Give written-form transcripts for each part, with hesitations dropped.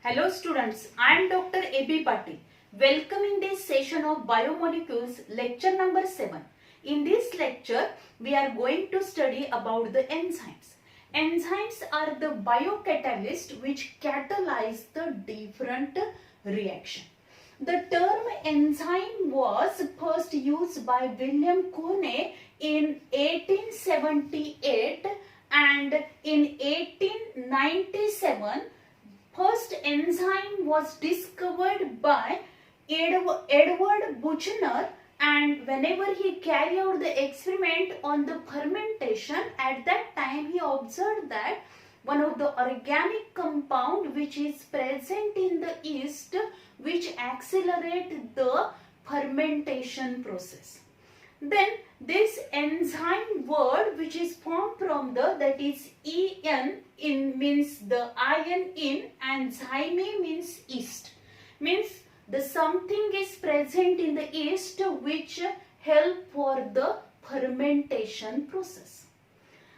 Hello students, I am Dr. A.B. Patil. Welcome in this session of Biomolecules lecture number 7. In this lecture, we are going to study about the enzymes. Enzymes are the biocatalysts which catalyze the different reaction. The term enzyme was first used by William Coney in 1878 and in 1897 first enzyme was discovered by Edward Buchner, and whenever he carried out the experiment on the fermentation, at that time he observed that one of the organic compound which is present in the yeast which accelerate the fermentation process. Then this enzyme word which is formed from the, that is en, in means the iron in, and zyme means yeast, means the something is present in the yeast which help for the fermentation process.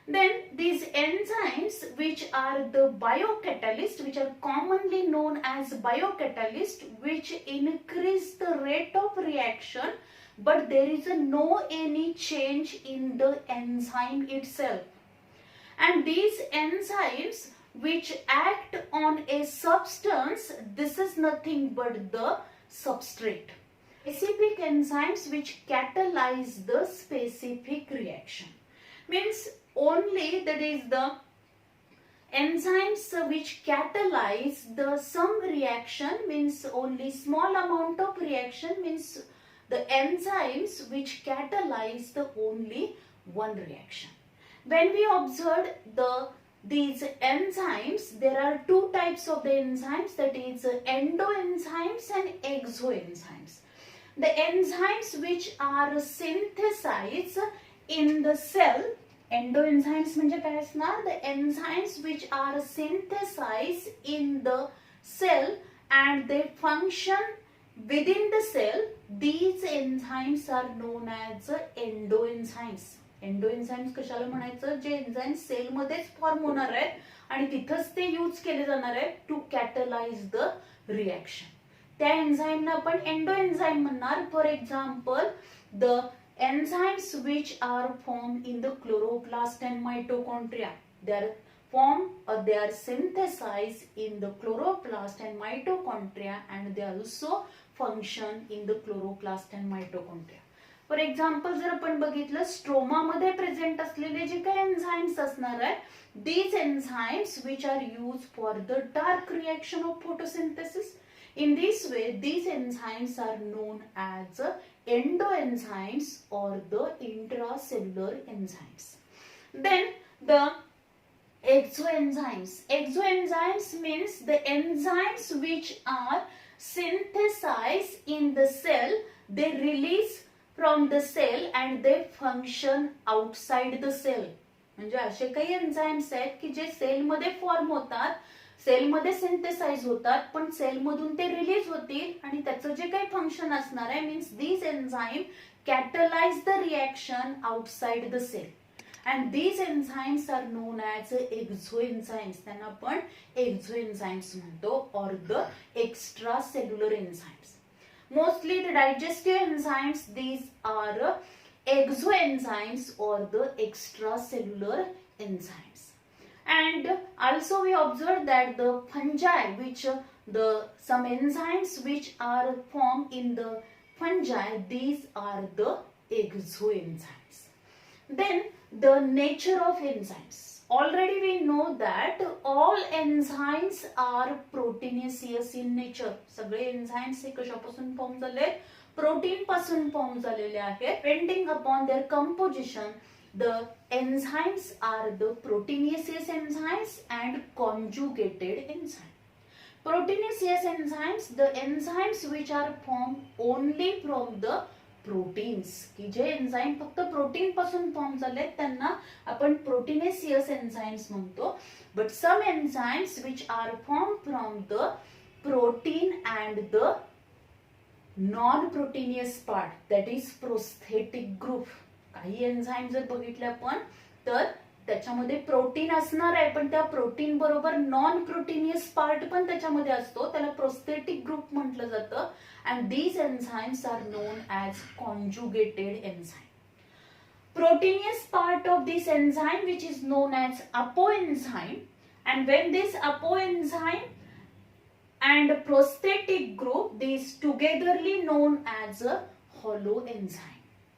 Then these enzymes which are the biocatalyst, which are commonly known as biocatalyst, which increase the rate of reaction, but there is no any change in the enzyme itself. And these enzymes which act on a substance, this is nothing but the substrate. Specific enzymes which catalyze the specific reaction, means only that is the enzymes which catalyze the some reaction, means only small amount of reaction, means the enzymes which catalyze the only one reaction. When we observe these enzymes, there are two types of the enzymes, that is endoenzymes and exoenzymes. The enzymes which are synthesized in the cell, endoenzymes म्हणजे काय असणार? The enzymes which are synthesized in the cell and they function within the cell, these enzymes are known as endoenzymes. एंडोएन्झाइम्स कशाला म्हणायचं? जे enzyme cell मध्येच form होणार आहेत आणि तिथंच ते यूज केले जाणार आहेत टू कॅटलाइज द रिएक्शन. त्या एन्झाइमना आपण एंडोएन्झाइम म्हणणार. For example the enzymes which are formed in the chloroplast and mitochondria, they are formed or they are synthesized in the chloroplast and mitochondria, and they also function in the chloroplast and mitochondria. For example जर आपण बघितलं stroma मध्ये present असलेले जे काही enzymes असणार आहे, these enzymes which are used for the dark reaction of photosynthesis. In this way, these enzymes are known as endoenzymes or the intracellular enzymes. Then the exoenzymes. Exoenzymes means the enzymes which are synthesized in the cell. They release from the cell and they function outside the cell. म्हणजे असे काही enzymes आहेत की जे cell मध्ये form होतात, cell मध्ये synthesise होतात, पण सेल मधून ते रिलीज होतील आणि त्याचं जे काही फंक्शन असणार आहे, means these enzyme catalyze the reaction outside the cell, and these enzymes are known as exoenzymes. त्यांना आपण exoenzymes म्हणतो or the extracellular enzymes. Mostly the digestive enzymes, these are exoenzymes or the extracellular enzymes. And also we observe that the fungi, which some enzymes which are formed in the fungi, these are the exoenzymes. Then the nature of enzymes. Already we know that all enzymes are proteinaceous in nature. सगळे enzymes हे कशापासून form झाले? Protein पासून form झालेले आहेत. Depending upon their composition, the enzymes are the proteinaceous enzymes and conjugated enzymes. Proteinaceous enzymes, the enzymes which are formed only from the proteins, की जे enzyme फक्त protein पासून फॉर्म झाले त्यांना आपण प्रोटीनेसियस एन्झाइम्स म्हणतो. But some enzymes which are form from the protein and the non proteinous part, that is prosthetic group. काही enzyme जर बघितले आपण तर त्याच्यामध्ये प्रोटीन असणार आहे, पण त्या प्रोटीन बरोबर नॉन प्रोटीनियस पार्ट पण त्याच्यामध्ये असतो, त्याला प्रोस्थेटिक ग्रुप म्हटलं जातं. And these enzymes are known as conjugated enzyme. Proteinous part of this enzyme which is known as apoenzyme, and when this apoenzyme and prosthetic group, these togetherly known as a holoenzyme.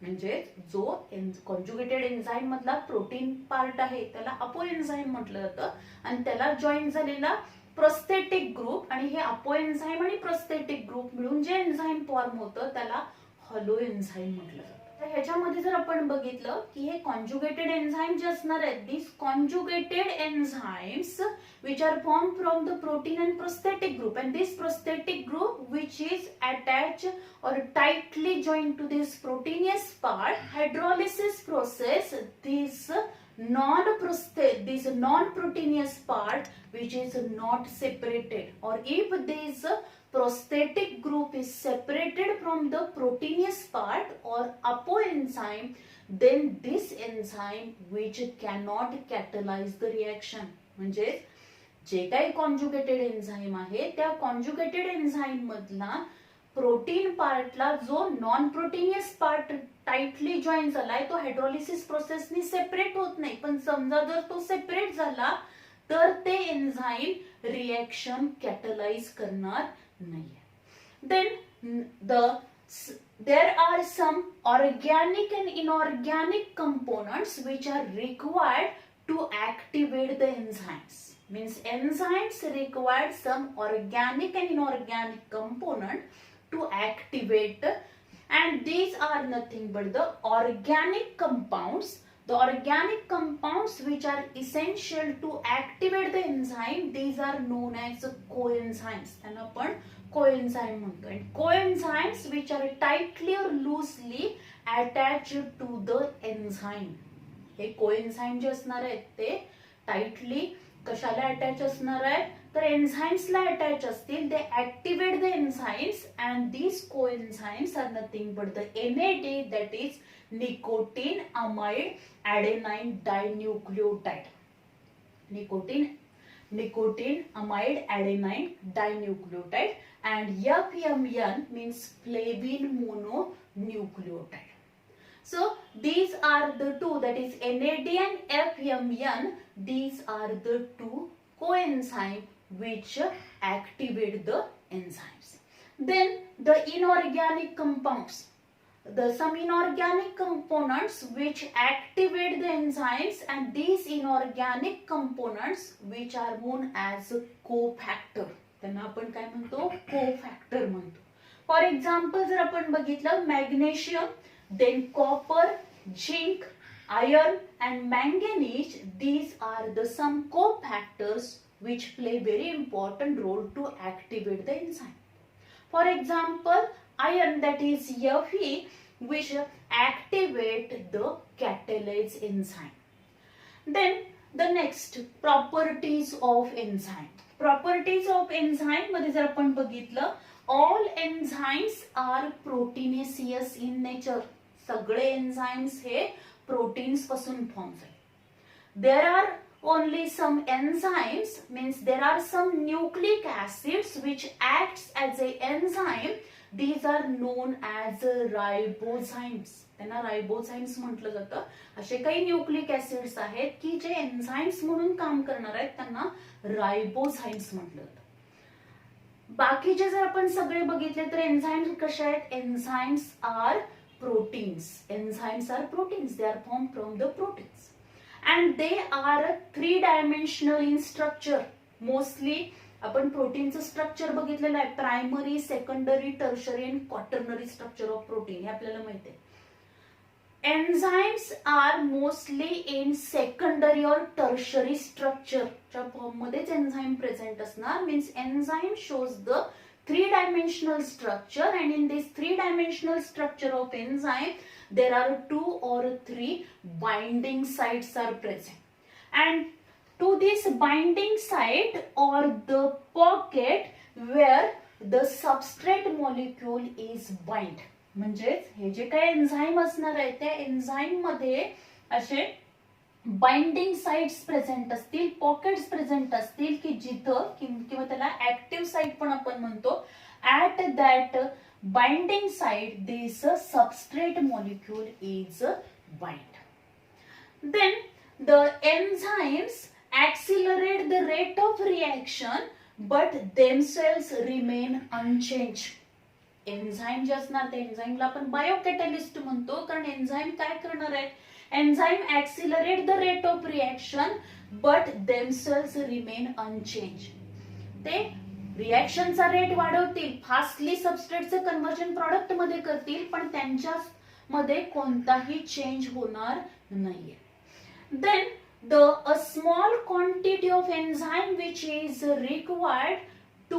म्हणजे जो conjugated enzyme मधला protein part आहे त्याला अपोएन्झाइम म्हटलं जातं, आणि त्याला join झालेला प्रोस्थेटिक ग्रुप, आणि हे अपोएन्झाइम आणि प्रोस्थेटिक ग्रुप मिळून जे एन्झाइम फॉर्म होतं त्याला हॉलोएन्झाइम म्हटलं जातं. तर ह्याच्यामध्ये जर आपण बघितलं की हे कॉन्जुगेटेड एन्झाइम जे असणार आहेत, this conjugated enzymes which are formed from the protein and prosthetic group, and this prosthetic group which is attached or tightly joined to this proteinous part, hydrolysis process this non-proteinous part which is not separated, or if this prosthetic group is separated from the proteinous part or apoenzyme, then this enzyme which cannot catalyze the reaction. म्हणजे जे काही conjugated enzyme आहे त्या conjugated enzyme मधला protein पार्टला जो non proteinous part tightly join झालाय तो hydrolysis प्रोसेसनी separate होत नाही, पण समजा जर तो सेपरेट झाला तर ते एन्झाइम रिएक्शन कॅटलाइज करणार नाहीये. Then there are some organic and inorganic components which are required to activate the enzymes. Means enzymes require some organic and inorganic component to activate, and these are nothing but the organic compounds. The organic compounds which are essential to activate the enzyme, these are known as coenzymes. त्यांना आपण coenzyme म्हणतो. And coenzymes which are tightly or loosely attached to the enzyme. Hey coenzyme जे असणार आहेत ते tightly कशाला attach असणार आहे तर एन्झाइम्सला अटॅच असतील. They activate the enzymes and these coenzymes are nothing but the NAD, that is nicotine amide adenine dinucleotide. Nicotine amide adenine dinucleotide, and FMN means flavin mononucleotide. So these are the two, that is NAD and FMN. These are the two coenzymes which activate the enzymes. Then the inorganic compounds, some inorganic components which activate the enzymes, and these inorganic components which are known as cofactor. त्यांना आपण काय म्हणतो cofactor म्हणतो. For example जर आपण बघितलं magnesium, then copper, zinc, iron and manganese, these are the some cofactors which play very important role to activate the enzyme. For example, iron, that is Fe, which activate the catalase enzyme. Then the next, properties of enzyme. Properties of enzyme मध्ये जर आपण बघितलं, all enzymes are proteinaceous in nature. सगळे enzymes हे proteins पासून form झाले. There are only some enzymes, means there are some nucleic acids which acts as a enzyme. These are known as ribozymes. त्यांना ribozymes म्हटलं जातं. असे काही nucleic acids आहेत की जे एन्झाइम्स म्हणून काम करणार आहेत, त्यांना रायबोझाइम्स म्हटलं जातं. बाकीचे जर आपण सगळे बघितले तर एन्झाइम्स कसे आहेत, enzymes are proteins. Enzymes are proteins. They are formed from the proteins, and they are three-dimensional in structure. Mostly आपण प्रोटीनचं स्ट्रक्चर बघितलेलं आहे, प्रायमरी, सेकंडरी, टर्शरी आणि क्वाटर्नरी स्ट्रक्चर ऑफ प्रोटीन, हे आपल्याला माहिती आहे. Enzymes are mostly in secondary or tertiary structure च्या form मध्येच enzyme present असणार. Means enzyme shows the three-dimensional structure, and in this three-dimensional structure of enzyme there are 2 or 3 binding sites are present, and to this binding site or the pocket where the substrate molecule is bind. म्हणजे हे जे काही enzyme असणार आहे त्या enzyme मध्ये असे binding sites present असतील, pockets present असतील की जिथं किंवा त्याला ऍक्टिव्ह साइट पण आपण म्हणतो, at that binding site this substrate molecule is bind. Then the enzymes accelerate the rate of reaction but themselves remain unchanged. Enzyme जे असणार त्या एन्झाईमला आपण बायोकॅटलिस्ट म्हणतो, कारण एन्झाईम काय करणार आहे, enzyme accelerate the rate of reaction but themselves remain unchange. ते रिएक्शनचा रेट वाढवतील, फास्टली सबस्ट्रेटचं कन्व्हर्जन प्रोडक्ट मध्ये करतील, पण त्यांच्या मध्ये कोणताही चेंज होणार नाहीये. Then a small quantity of enzyme which is required to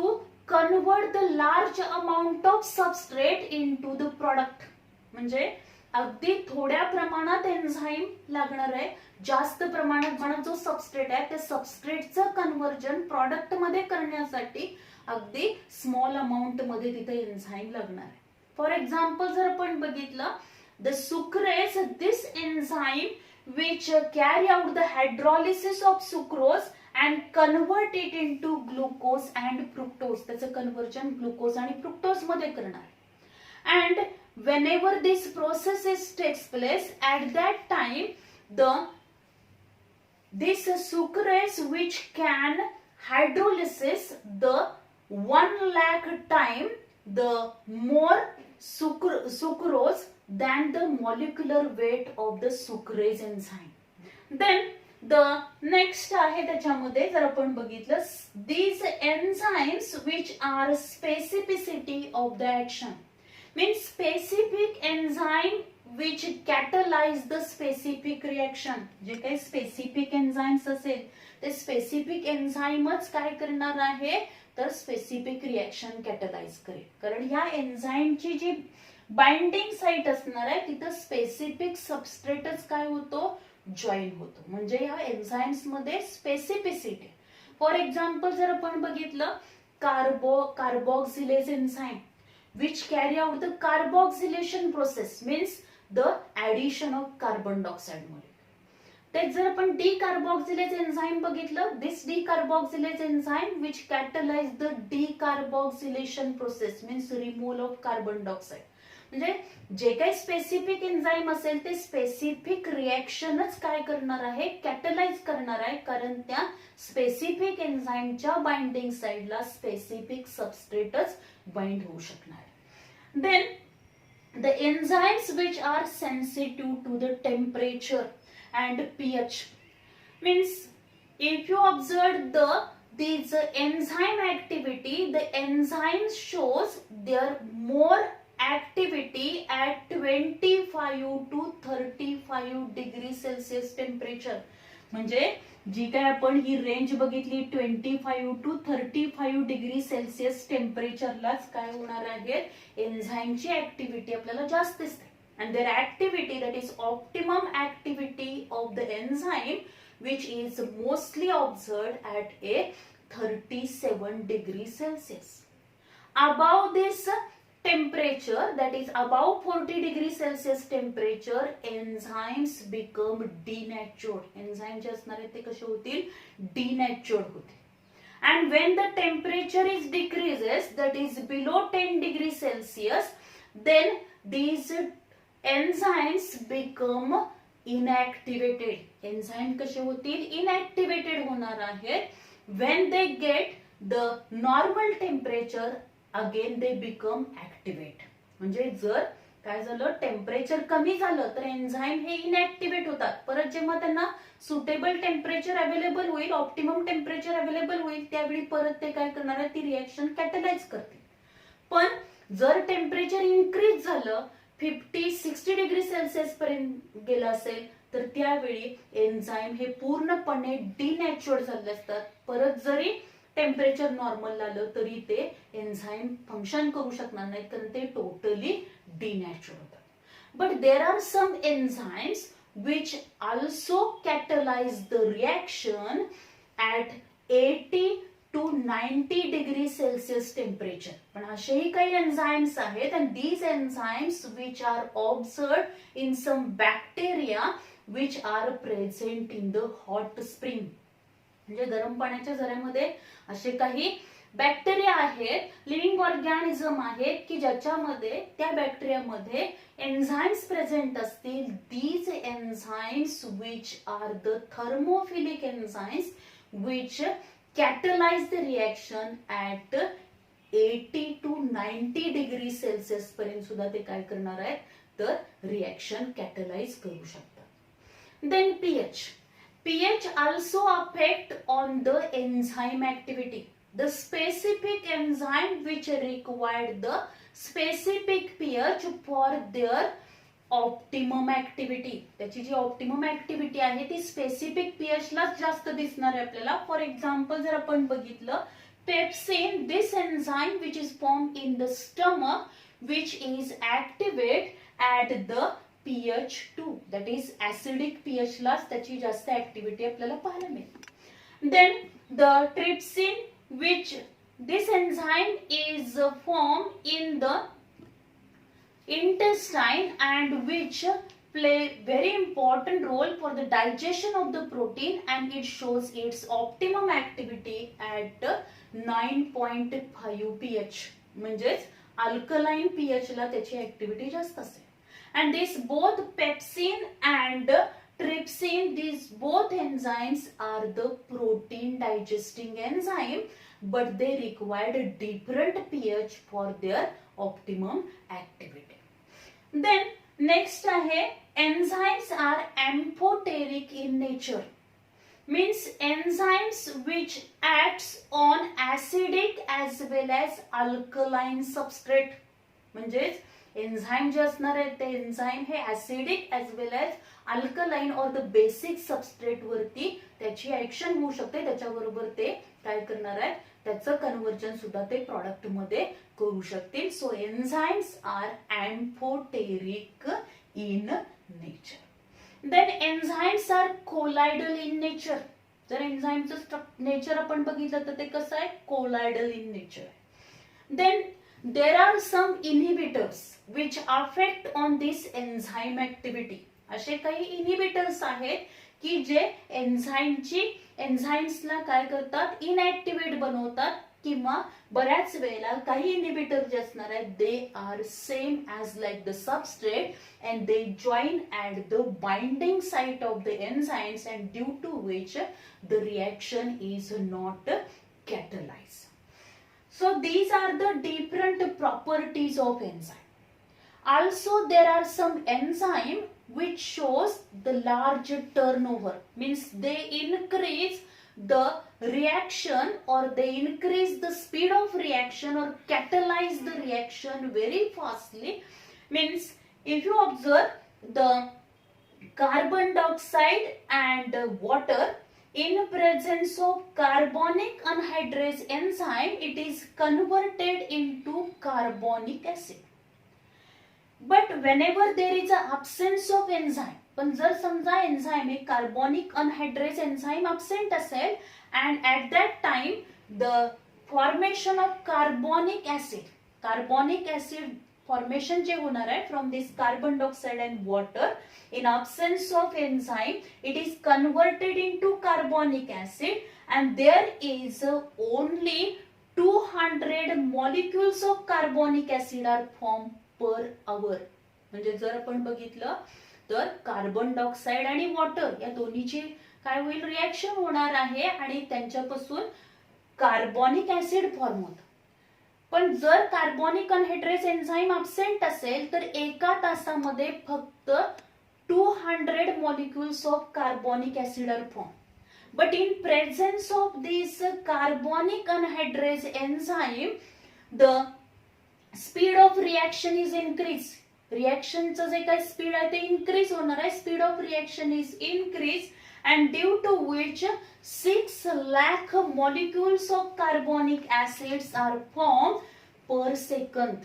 convert the large amount of substrate into the product. म्हणजे अगदी थोड्या प्रमाणात एन्झाईम लागणार आहे, जास्त प्रमाणात जो सबस्ट्रेट आहे त्या सबस्ट्रेटचं कन्व्हर्जन प्रोडक्ट मध्ये करण्यासाठी अगदी स्मॉल अमाऊंट मध्ये तिथे एन्झाईम लागणार आहे. फॉर एक्झाम्पल जर आपण बघितलं, the sucrase, this enzyme which carry out the hydrolysis of sucrose and convert it into glucose and fructose. त्याचं कन्व्हर्जन ग्लुकोज आणि फ्रुक्टोज मध्ये करणार. And whenever this process takes place, at that time this sucrase which can hydrolysis the 1 lakh time the more sucrose than the molecular weight of the sucrase enzyme. Then the next आहे त्याच्यामध्ये जर आपण बघितलं, these enzymes which are specificity of the action, means specific enzyme which catalyze the specific reaction. जे काही specific enzymes असेल ते specific enzymeच काय करणार आहे, तर specific reaction catalyze करेल. कारण ह्या एन्झाईमची जी बाइंडिंग साइट असणार आहे तिथं स्पेसिफिक सबस्ट्रेटच काय होतो, जॉईन होतो. म्हणजे ह्या एन्झाईम्स मध्ये स्पेसिफिसिटी. फॉर एक्झाम्पल जर आपण बघितलं, carboxylase enzyme which carry out the carboxylation process, means the addition of carbon dioxide molecule. तेच जर आपण decarboxylase enzyme बघितलं, this decarboxylase enzyme which catalyze the decarboxylation process, means removal of carbon dioxide. म्हणजे जे काही specific enzyme असेल ते specific रिएक्शनच काय करणार आहे, कॅटलाइज करणार आहे, कारण त्या स्पेसिफिक एन्झाईमच्या बाइंडिंग साइडला स्पेसिफिक सबस्ट्रेटच बाइंड होऊ शकणार. Then the enzymes which are sensitive to the temperature and pH, means if you observe these enzyme activity, the enzymes shows their more activity at 25 to 35 degree Celsius temperature. म्हणजे जी काय आपण ही range बघितली 25 to 35 degree Celsius टेम्परेचरलाच काय होणार आहे, एन्झाईमची activity आपल्याला जास्त दिसते. and their activity, that is optimum activity of the enzyme, which is mostly observed at a 37 degree Celsius. Above this temperature, that is above 40 degree Celsius temperature, enzymes become denatured. Enzyme जे असणार आहेत ते कसे होतील, denatured होतील. And when the temperature is decreases, that is below 10 degree Celsius, then these enzymes become inactivated. Enzyme कसे होतील, inactivated होणार आहेत. When they get the normal temperature, again they become activate. म्हणजे जर काय झालं, टेम्परेचर कमी झालं तर एन्झाईम हे इनएक्टिवेट होतात. परत जेव्हा त्यांना सुटेबल टेम्परेचर अवेलेबल होईल, ऑप्टिमम टेम्परेचर अवेलेबल होईल, त्यावेळी परत ते काय करणार आहे, ती रिएक्शन कॅटलाइज करतील. पण जर टेम्परेचर इन्क्रीज झालं, 50-60 डिग्री सेल्सिअस पर्यंत गेलं असेल, तर त्यावेळी एन्झाईम हे पूर्णपणे डिनॅच्युअर्ड झाले असतात. परत जरी टेम्परेचर नॉर्मल आलं तरी ते एन्झाईम फंक्शन करू शकणार नाही, कारण ते टोटली डिनॅच्युअर्ड होतात. But there are some enzymes which also catalyze the reaction at 80 to 90 degree Celsius temperature. पण असेही काही एन्झाईम्स आहेत, and these enzymes which are observed in some bacteria which are present in the hot spring. म्हणजे गरम पाण्याच्या झऱ्यामध्ये असे काही bacteria आहेत, लिव्हिंग ऑर्गॅनिझम आहेत की ज्याच्यामध्ये त्या बॅक्टेरियामध्ये एन्झाइम्स प्रेझेंट असतील. These enzymes which are the thermophilic enzymes which catalyze the reaction at 80 to 90 degree Celsius पर्यंत सुद्धा ते काय करणार आहेत तर रिएक्शन कॅटलाइज करू शकतात. Then pH also affect on the enzyme activity. The specific enzyme which required the specific pH for their optimum activity. त्याची जी ऑप्टिमम ऍक्टिव्हिटी आहे ती स्पेसिफिक pH लाच जास्त दिसणार आहे आपल्याला. फॉर एक्झाम्पल जर आपण बघितलं pepsin, this enzyme which is formed in the stomach which is activate at the pH 2, that is acidic pH लाच त्याची जास्त ऍक्टिव्हिटी आपल्याला पाहायला मिळते. Then the trypsin, which this enzyme is formed in the intestine and which play very important role for the digestion of the protein, and it shows its optimum activity at 9.5 pH. म्हणजेच alkaline pH ला त्याची activity जास्त असेल. And this both pepsin and trypsin, these both enzymes are the protein digesting enzyme, but they required a different pH for their optimum activity. Then next आहे enzymes are amphoteric in nature, means enzymes which acts on acidic as well as alkaline substrate. म्हणजेच enzyme जे असणार आहे ते enzyme हे acidic as well as alkaline or the basic substrate वरती त्याची action होऊ शकते, त्याच्याबरोबर ते काय करणार आहे त्याचं कन्व्हर्जन सुद्धा ते प्रोडक्ट मध्ये करू शकतील. So enzymes are amphoteric in nature. Then enzymes are colloidal in nature. जर एन्झाइमचं नेचर आपण बघितलं तर ते कसं आहे कोलायडल इन नेचर आहे. Then there are some inhibitors which affect on this enzyme activity. असे काही इनहिबिटर्स आहेत की जे एन्झाइम्सला काय करतात इनएक्टिवेट बनवतात, किंवा बऱ्याच वेळेला काही इनहिबिटर जे असणार आहेत they are same as like the substrate and they join at the binding site of the enzymes and due to which the reaction is not catalyzed. So these are the different properties of enzyme. Also there are some enzyme which shows the large turnover, means they increase the reaction or they increase the speed of reaction or catalyze the reaction very fastly. Means if you observe the carbon dioxide and water, in presence of carbonic anhydrase enzyme, it is converted into carbonic acid. But whenever there is an absence of enzyme, पण जर समजा enzyme एक carbonic anhydrase enzyme absent असेल and at that time the formation of carbonic acid formation जे होणार आहे from this carbon dioxide and water, in absence of enzyme it is converted into carbonic acid and there is only 200 molecules of carbonic acid are formed per hour. म्हणजे जर आपण बघितलं तर carbon dioxide आणि water या दोन्हीची काय होईल रिएक्शन होणार आहे आणि त्यांच्यापासून कार्बोनिक ऍसिड फॉर्म होतं. पण जर कार्बोनिक अनहायड्रेस एन्झाइम अब्सेंट असेल तर एका तासामध्ये फक्त 200 molecules of carbonic acid are formed. But in presence of this carbonic anhydrase enzyme, the speed of reaction is increased. रिएक्शनचं जे काही स्पीड आहे ते इन्क्रीज होणार आहे. Speed of reaction is increase and due to which 6 lakh molecules of carbonic acids are formed per second.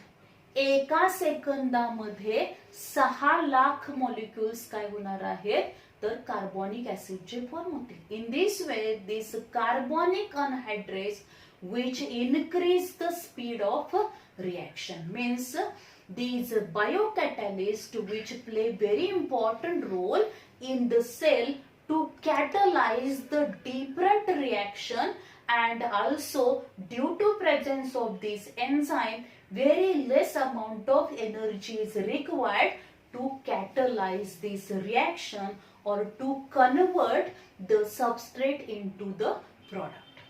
एका सेकंदामध्ये 6 lakh molecules काय होणार आहेत तर कार्बोनिक ऍसिडचे फॉर्म होतील. In this way this carbonic anhydrase which increase the speed of reaction, means these biocatalysts which play very important role in the cell to catalyze the different reaction, and also due to presence of this enzyme very less amount of energy is required to catalyze this reaction or to convert the substrate into the product.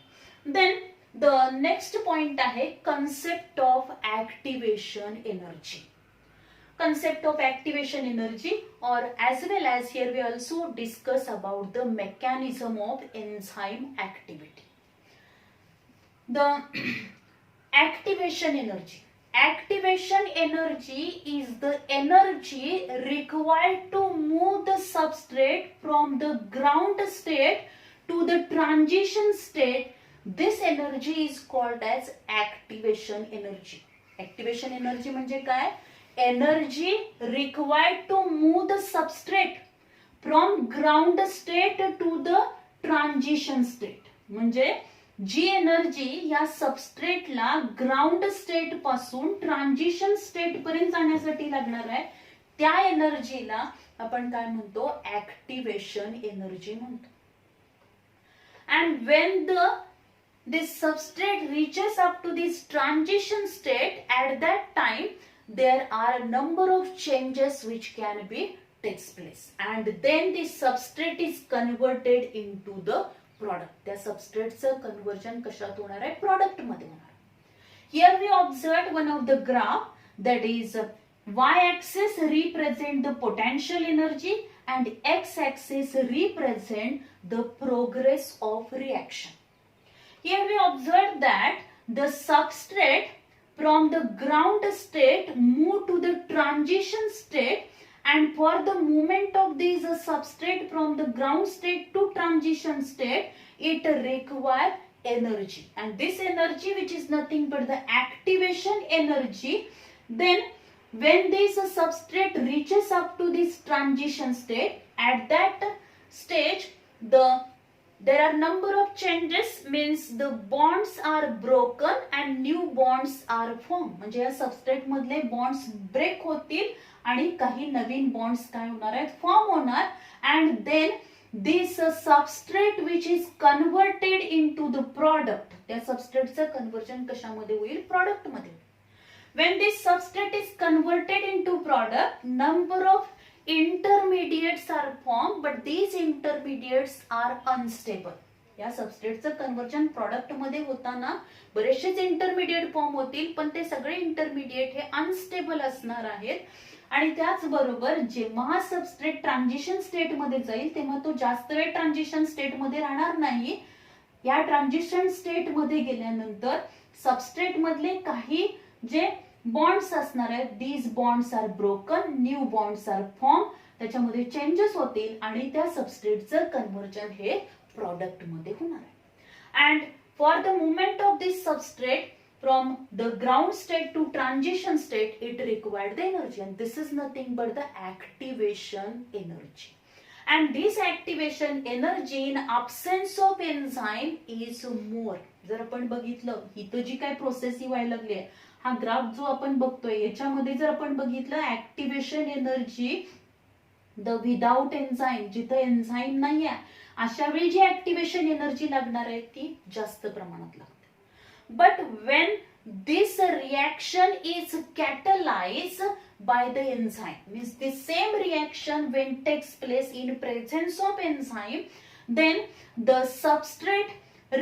Then the next point आहे concept of activation energy. Concept of activation energy, or as well as here we also discuss about the mechanism of enzyme activity. The activation energy. Activation energy is the energy required to move the substrate from the ground state to the transition state. This energy is called as activation energy. Activation energy म्हणजे काय? Energy required to move the substrate from ground state to the transition state. म्हणजे जी energy या सबस्ट्रेटला ground state पासून transition state पर्यंत जाण्यासाठी लागणार आहे, त्या एनर्जीला आपण काय म्हणतो? ऍक्टिव्हेशन एनर्जी म्हणतो. And when this substrate reaches up to this transition state, at that time there are a number of changes which can be takes place, and then this substrate is converted into the product. त्या सबस्ट्रेटचं conversion कशात होणार आहे? Product मध्ये होणार. Here we observed one of the graph, that is y-axis represent the potential energy and x-axis represent the progress of reaction. Here we observed that the substrate from the ground state move to the transition state, and for the movement of these substrate from the ground state to transition state, it require energy, and this energy, which is nothing but the activation energy, then when this substrate reaches up to this transition state, at that stage there are number of changes, means the bonds are broken and new bonds are formed. म्हणजे या substrate मधले bonds break होतील आणि काही नवीन bonds काय होणार आहेत? Form होणार. and then this substrate which is converted into the product, त्या सबस्ट्रेटचं कन्वर्जन कशामध्ये होईल? प्रोडक्ट मध्ये. when this substrate is converted into product, number of intermediates are formed, but these intermediates are unstable. या सबस्ट्रेटचं conversion product मध्ये होताना बरेचसेच intermediate form होतील, पण ते सगळे इंटरमिडिएट हे अनस्टेबल असणार आहेत. आणि त्याचबरोबर जेव्हा हा सबस्ट्रेट ट्रान्झिशन स्टेट मध्ये जाईल तेव्हा तो जास्त वेळ ट्रान्झिशन स्टेट मध्ये राहणार नाही. या ट्रान्झिशन स्टेट मध्ये गेल्यानंतर सबस्ट्रेट मधले काही जे बॉन्ड्स असणार आहेत, these bonds are broken, new bonds are form, त्याच्यामध्ये चेंजेस होतील आणि त्या सबस्ट्रेटचं कन्वर्जन हे प्रोडक्ट मध्ये होणार आहे. And for the movement of this substrate from the ground state to transition state, it required the energy, and this is nothing but the activation energy. And this activation energy in absence of enzyme is more. जर आपण बघितलं इथं जी काय process व्हायला लागली आहे, हा graph जो आपण बघतोय याच्यामध्ये जर आपण बघितलं activation energy the without enzyme, जिथं एन्झाईम नाही आहे अशा वेळी जी ऍक्टिव्हेशन एनर्जी लागणार आहे ती जास्त प्रमाणात लागते. But when this reaction is catalyzed by the enzyme, means the same reaction when takes place in presence of enzyme, then the substrate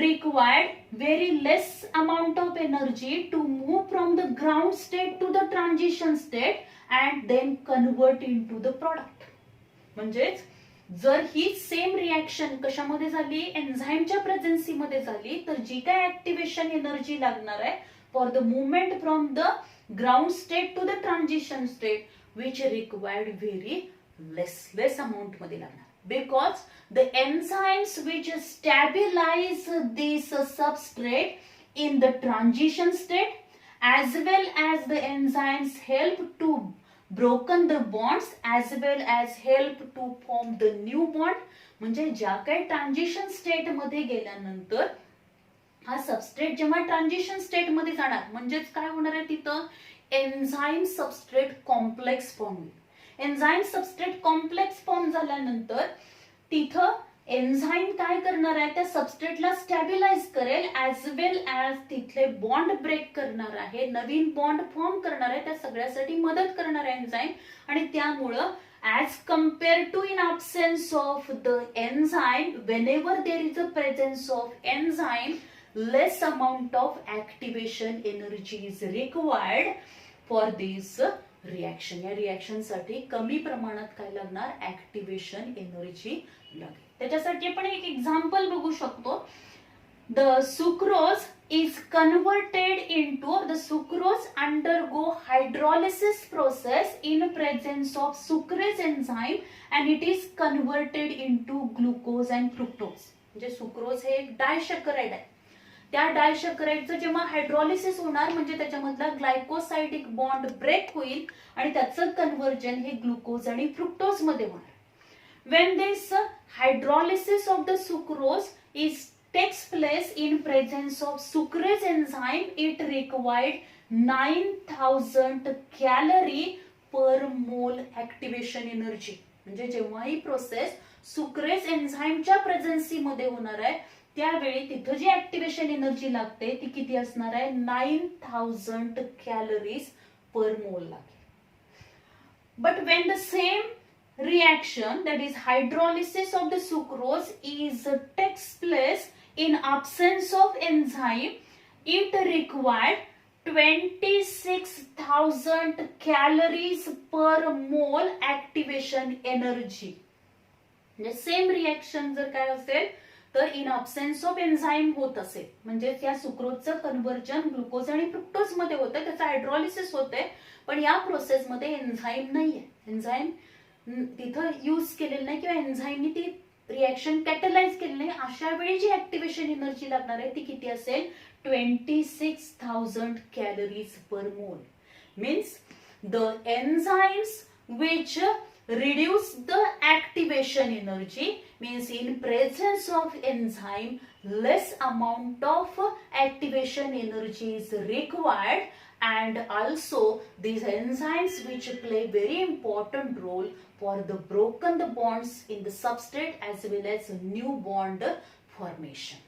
required very less amount of energy to move from the ground state to the transition state and then convert into the product. म्हणजेच जर ही same reaction कशामध्ये झाली? एन्झाईमच्या प्रेझेन्सी मध्ये झाली, तर जी काय activation energy लागणार आहे for the movement from the ground state to the transition state, which required very less amount मध्ये लागणार. Because the enzymes which stabilize this substrate in the transition state as well as the enzymes help to broken the bonds as well as help to form the new bond. म्हणजे ज्या काही transition state मध्ये गेल्यानंतर हा substrate जेव्हा transition state मध्ये जाणार म्हणजेच काय होणार आहे तिथं एन्झाईम सबस्ट्रेट कॉम्प्लेक्स फॉर्म होईल. एन्झाईम सबस्ट्रेट कॉम्प्लेक्स फॉर्म झाल्यानंतर तिथं एन्झाईम काय करणार आहे त्या सबस्ट्रेटला स्टॅबिलाइज करेल ऍज वेल ऍज तिथले बॉन्ड ब्रेक करणार आहे, नवीन बॉन्ड फॉर्म करणार आहे, त्या सगळ्यासाठी मदत करणार आहे एन्झाईम. आणि त्यामुळं as compared to in absence of the enzyme, whenever there is a presence of enzyme, less amount of activation energy is required for this reaction. या रिएक्शन साठी कमी प्रमाणात काय लागणार ऍक्टिव्हेशन एनर्जी लागेल. त्याच्यासाठी आपण एक एक्झाम्पल बघू शकतो. The sucrose is converted into the sucrose undergo hydrolysis process in presence of sucrase enzyme and it is converted into glucose and fructose. म्हणजे सुक्रोज हे एक डायसॅकराइड आहे. त्या डायसॅकराइडचं जेव्हा हायड्रॉलिसिस होणार म्हणजे त्याच्यामधला ग्लायकोसाइडिक बॉन्ड ब्रेक होईल आणि त्याचं कन्व्हर्जन हे ग्लुकोज आणि फ्रुक्टोज मध्ये होणार. When this hydrolysis of the sucrose takes place in presence of sucrase enzyme, it required 9000 calorie per mole activation energy. म्हणजे जेव्हा ही प्रोसेस सुक्रेज एन्झाईमच्या प्रेझेन्सी मध्ये होणार आहे त्यावेळी तिथं जी ऍक्टिव्हेशन एनर्जी लागते ती किती असणार आहे 9000 कॅलरीज पर मोल लागेल. But when the same reaction, that is hydrolysis of the sucrose, takes place in absence of enzyme, it required 26,000 calories per mole activation energy. म्हणजे सेम रिएक्शन जर काय असेल तर इन अब्सेन्स ऑफ एन्झाईम होत असेल म्हणजे त्या सुक्रोजचं कन्व्हर्जन ग्लुकोज आणि फ्रुक्टोज मध्ये होतं, त्याचं हायड्रॉलिसिस होते, पण या प्रोसेस मध्ये एन्झाईम नाहीये. एन्झाईम तिथं यूज केलेलं नाही किंवा एन्झाईमनी ती रिएक्शन कॅटलाइज केली नाही. अशा वेळी जी ऍक्टिव्हेशन एनर्जी लागणार आहे ती किती असेल 26,000 calories per mole. Means the enzymes which reduce the activation energy means in presence of enzyme less amount of activation energy is required, and also these enzymes which play very important role for the broken the bonds in the substrate as well as new bond formation.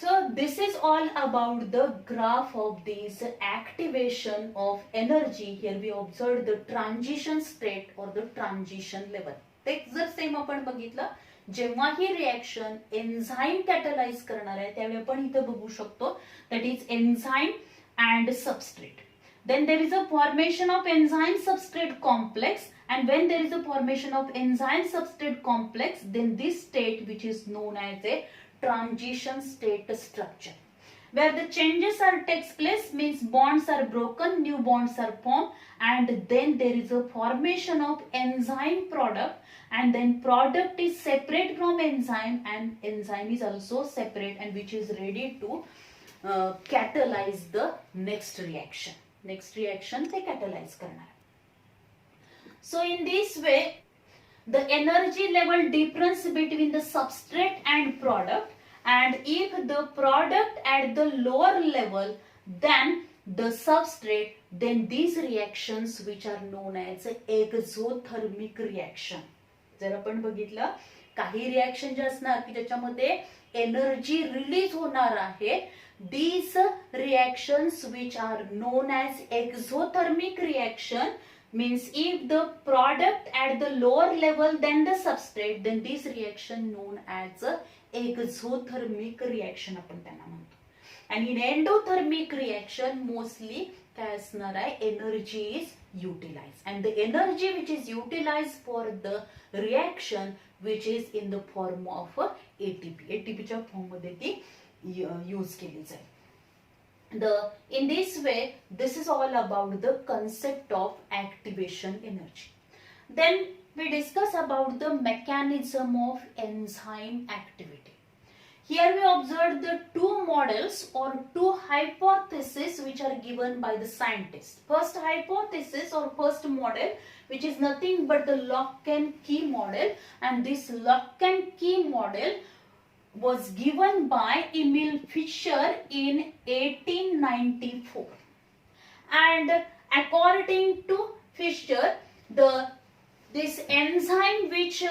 So this is all about the graph of this activation of energy. Here we observe the transition state or the transition level. ते जर same आपण बघितलं जेव्हा ही reaction enzyme कॅटलाइज करणार आहे त्यावेळी आपण इथे बघू शकतो that is enzyme and substrate. Then there is a formation of enzyme substrate complex, and when there is a formation of enzyme substrate complex, then this state which is known as a transition state structure, where the changes are takes place means bonds are broken, new bonds are formed, and then there is a formation of enzyme product, and then product is separate from enzyme and enzyme is also separate and which is ready to catalyze the next reaction. Next reaction they catalyze करणार. So in this way the energy level difference between the substrate and product, and if the product at the lower level than the substrate, then these reactions which are known as exothermic reaction. जर आपण बघितलं काही reaction जे असणार की ज्याच्यामध्ये energy release होणार आहे, these reactions which are known as exothermic reaction means if the product at the lower level than the substrate, then this reaction known as exothermic reaction आपण त्यांना म्हणतो. And in endothermic reaction mostly काय असणार आहे energy is utilized, and the energy which is utilized for the reaction which is in the form of ATP. ATP च्या form मध्ये ती use केली जाईल. In this way, this is all about the concept of activation energy. Then we discuss about the mechanism of enzyme activity. Here we observe the two models or two hypotheses which are given by the scientists. First hypothesis or first model which is nothing but the lock and key model, and this lock and key model was given by Emil Fischer in 1894. And according to Fischer, this enzyme which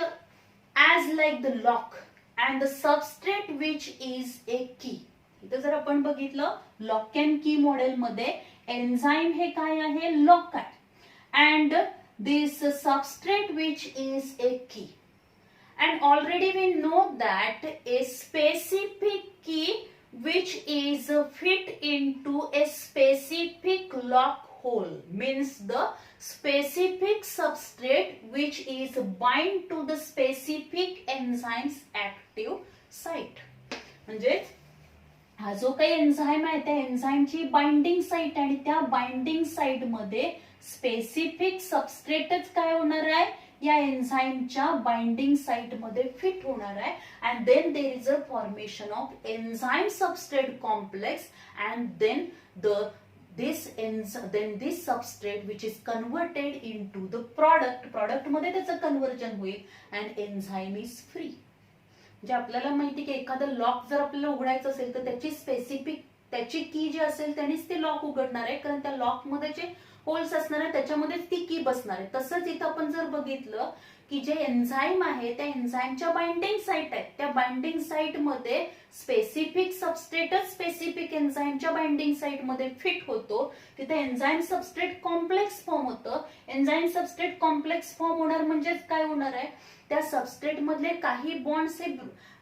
as like the lock and the substrate which is a key. इथं जर आपण बघितलं lock and key model मध्ये enzyme हे काय आहे, lock आहे, and this substrate which is a key. And already we know that a specific key which is fit into a specific lock hole means the specific substrate which is bind to the specific enzyme's active site. म्हणजे हा जो काही enzyme आहे त्या एन्झाइमची binding site आणि त्या binding site मध्ये specific सबस्ट्रेटच काय होणार आहे, या एन्झाइमच्या बाइंडिंग साइट मध्ये फिट होणार आहे. And then there is a formation of enzyme substrate complex and then this substrate which is converted into the product मध्ये त्याचं कन्वर्जन होईल and enzyme is free. म्हणजे आपल्याला माहिती की एखादं लॉक जर आपल्याला उघडायचं असेल तर त्याची स्पेसिफिक त्याची की जी असेल त्यानेच ते लॉक उघडणार आहे, कारण त्या लॉक मध्ये जे होल्स असणार आहे त्याच्यामध्ये ती की बसणार आहे. तसंच इथं आपण जर बघितलं की जे एन्झाइम आहे त्या एन्झाइमच्या बाइंडिंग साइट आहेत, त्या बाइंडिंग साइट मध्ये स्पेसिफिक सबस्ट्रेटच स्पेसिफिक एन्झाइमच्या बाइंडिंग साइट मध्ये फिट होतो. तिथे एन्झाइम सबस्ट्रेट कॉम्प्लेक्स फॉर्म होतं. एन्झाइम सबस्ट्रेट कॉम्प्लेक्स फॉर्म होणार म्हणजेच काय होणार आहे, त्या सबस्ट्रेट मधले काही बॉन्ड्स हे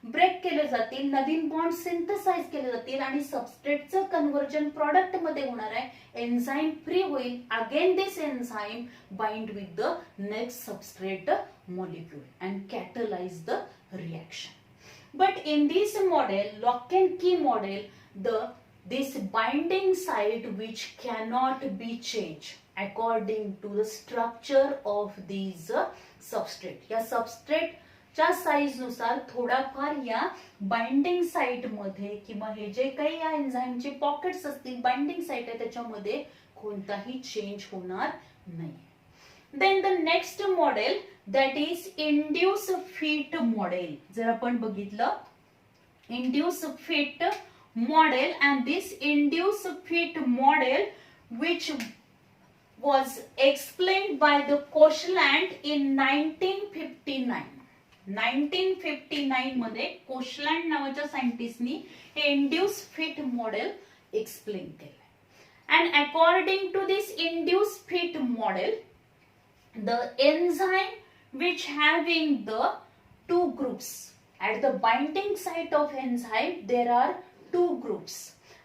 ब्रेक केले जातील, नवीन बॉन्ड सिंथसाइज केले जातील आणि सबस्ट्रेटचं कन्वर्जन प्रोडक्ट मध्ये होणार आहे. एन्झाइम फ्री होईल. Again this enzyme bind with the next substrate molecule and catalyze the reaction. But in this model, lock and key model, this binding site which cannot be changed according to the structure of these substrate. या substrate च्या size नुसार थोडाफार या binding site मध्ये किंवा हे जे काही या एन्झाइमचे पॉकेट्स असतील बाइंडिंग साइट आहे त्याच्यामध्ये कोणताही चेंज होणार नाही. Then the next model, that is induced fit model. जर आपण बघितलं induced fit model, and this induced fit model which was explained by the Koshland in 1959. 1959 मध्ये कोशलँड नावाच्या सायंटिस्टनी हे induced fit model एक्सप्लेन केलं. And according to this induced fit model, the enzyme which having the two groups at the binding site of enzyme, there are two groups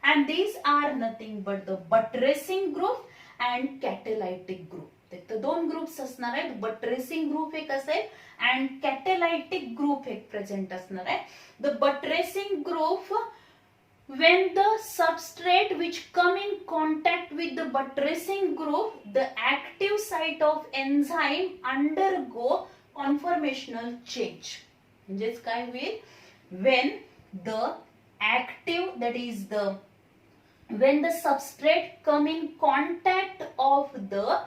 and these are nothing but the buttressing group and catalytic group. तर दोन groups असणार आहेत. बट्रेसिंग group एक असेल and catalytic group एक present असणार आहे. The buttressing group, when the substrate which come in contact with the buttressing group, the active site of enzyme undergo conformational change. म्हणजेच काय होईल, when the active, that is when the substrate come in contact of the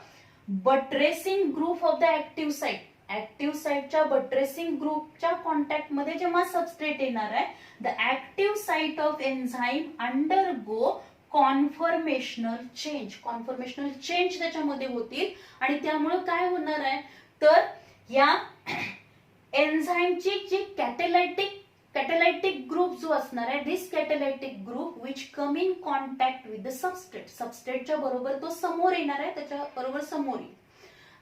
buttressing group of the active site, active साइटच्या buttressing ग्रुपच्या contact मध्ये जेव्हा substrate येणार आहे, the active site of enzyme undergo conformational change. Conformational change त्याच्यामध्ये होतील आणि त्यामुळे काय होणार आहे, तर या एन्झाइमची जी कॅटॅलायटिक ग्रुप जो असणार आहे, this catalytic group which come in contact with the substrate, सबस्ट्रेटच्या बरोबर तो समोर येणार आहे, त्याच्या बरोबर समोर येईल.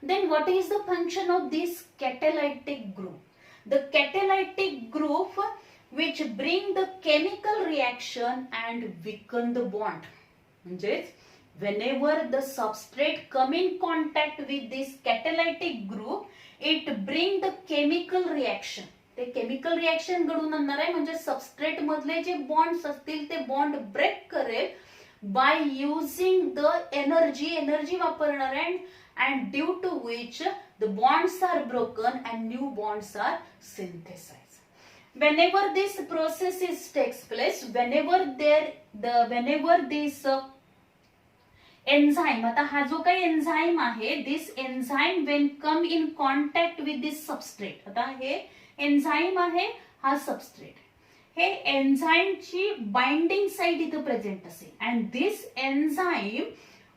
Then what is the function of this catalytic group? The catalytic group which bring the chemical reaction and weaken the bond. म्हणजेच whenever the substrate come in contact with this catalytic group, it bring the chemical reaction. ते chemical reaction घडून आणणार आहे, म्हणजे substrate मधले जे bonds असतील ते bond break करेल by using the energy वापरणार आहे, and due to which the bonds are broken and new bonds are synthesized. Whenever this process takes place, whenever this enzyme, आता हा जो काही एन्झाइम आहे, this enzyme when come in contact with this substrate, आता हे enzyme आहे, हा substrate. हे एन्झाईमची binding site इथं present असेल and this enzyme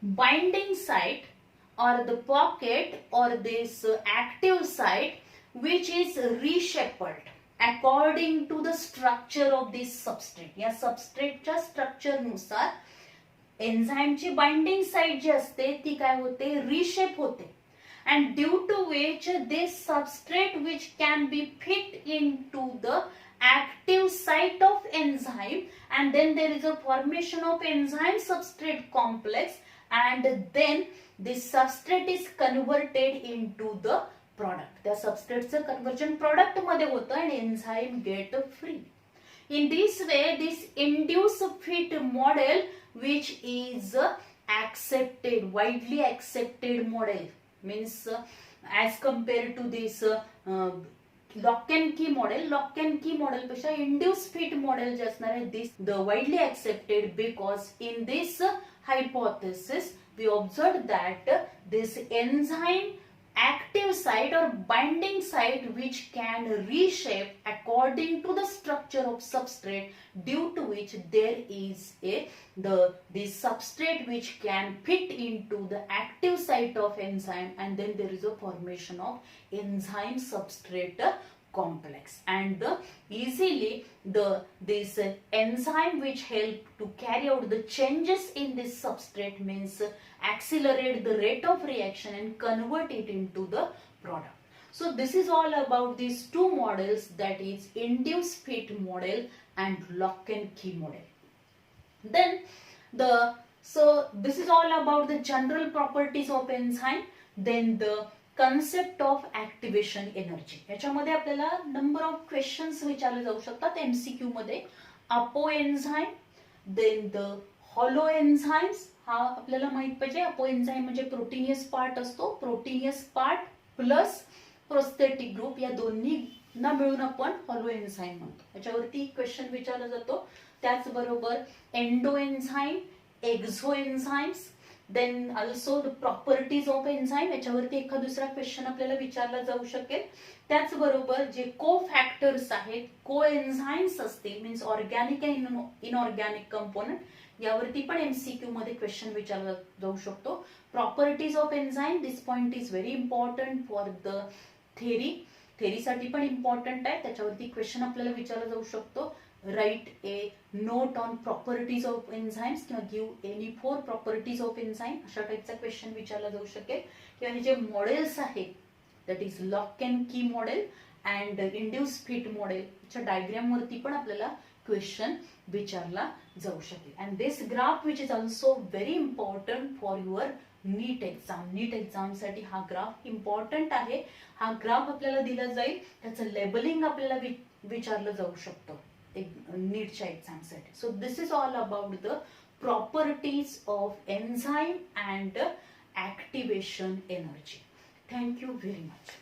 binding site or the pocket or this active site which is reshaped according to the structure of this substrate. या सबस्ट्रेटच्या structure नुसार एन्झाईमची binding site जी असते ती काय होते, रिशेप होते. And due to which this substrate which can be fit into the active site of enzyme and then there is a formation of enzyme substrate complex and then this substrate is converted into the product. त्या सबस्ट्रेटचं conversion product मध्ये होतं आणि enzyme get free. In this way this induced fit model which is accepted, widely accepted model means as compared to this lock and key model. Lock and key model पेक्षा induced fit model जे असणार आहे this the widely accepted because in this hypothesis we observed that this enzyme active site or binding site which can reshape according to the structure of substrate due to which there is this substrate which can fit into the active site of enzyme and then there is a formation of enzyme substrate complex and easily this enzyme which help to carry out the changes in this substrate means accelerate the rate of reaction and convert it into the product. So this is all about these two models, that is induced fit model and lock and key model. Then this is all about the general properties of enzyme. Then the concept of activation energy. याच्यामध्ये आपल्याला number of questions विचारले जाऊ शकतात MCQ मध्ये. apoenzyme, then the holoenzymes, हा आपल्याला माहित पाहिजे. apoenzyme म्हणजे प्रोटीनियस पार्ट असतो, proteinaceous part plus prosthetic group या दोन्ही ना मिळून आपण holoenzyme म्हणतो. याच्यावरती क्वेश्चन विचारला जातो. त्याचबरोबर endoenzyme, exoenzymes, then also the properties of enzyme, याच्यावरती एखादा दुसरा क्वेश्चन आपल्याला विचारला जाऊ शकेल. त्याचबरोबर जे कोफॅक्टर्स आहेत, कोएन्झाइम्स असतील means organic and inorganic component, यावरती पण एमसीक्यू मध्ये क्वेश्चन विचारला जाऊ शकतो. Properties of enzyme, this point is very important for the थेरीसाठी पण इम्पॉर्टंट आहे, त्याच्यावरती क्वेश्चन आपल्याला विचारला जाऊ शकतो. write a note on properties of enzymes किंवा give any 4 properties of enzyme, अशा टाइपचा क्वेश्चन विचारला जाऊ शकेल. किंवा हे जे मॉडेल्स आहेत that is lock and key model and induce fit model च्या डायग्राम वरती पण आपल्याला क्वेश्चन विचारला जाऊ शकेल. And this graph which is also very important for your NEET exam. NEET exam साठी हा ग्राफ इम्पॉर्टंट आहे. हा ग्राफ आपल्याला दिला जाईल, त्याचं लेबलिंग आपल्याला विचारलं जाऊ शकतं नीटच्या एक्झामसाठी. So this is all about the properties of enzyme and activation energy. Thank you very much.